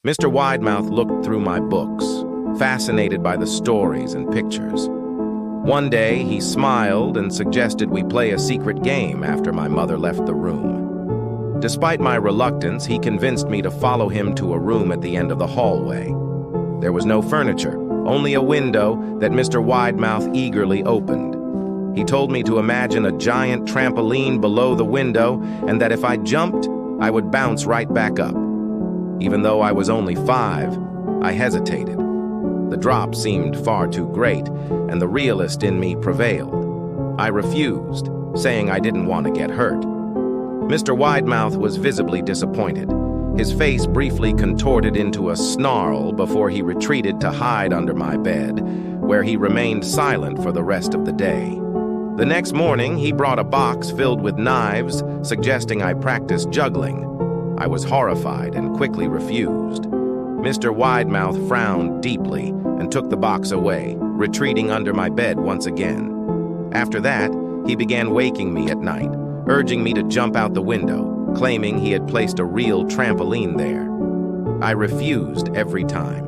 Mr. Widemouth looked through my books, fascinated by the stories and pictures. One day, he smiled and suggested we play a secret game after my mother left the room. Despite my reluctance, he convinced me to follow him to a room at the end of the hallway. There was no furniture, only a window that Mr. Widemouth eagerly opened. He told me to imagine a giant trampoline below the window and that if I jumped, I would bounce right back up. Even though I was only 5, I hesitated. The drop seemed far too great, and the realist in me prevailed. I refused, saying I didn't want to get hurt. Mr. Widemouth was visibly disappointed. His face briefly contorted into a snarl before he retreated to hide under my bed, where he remained silent for the rest of the day. The next morning, he brought a box filled with knives, suggesting I practice juggling. I was horrified and quickly refused. Mr. Widemouth frowned deeply and took the box away, retreating under my bed once again. After that, he began waking me at night, urging me to jump out the window, claiming he had placed a real trampoline there. I refused every time.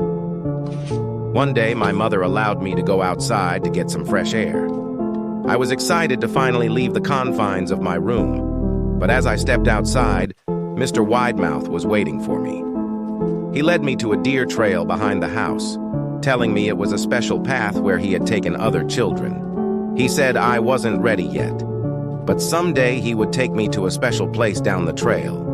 One day, my mother allowed me to go outside to get some fresh air. I was excited to finally leave the confines of my room, but as I stepped outside, Mr. Widemouth was waiting for me. He led me to a deer trail behind the house, telling me it was a special path where he had taken other children. He said I wasn't ready yet, but someday he would take me to a special place down the trail.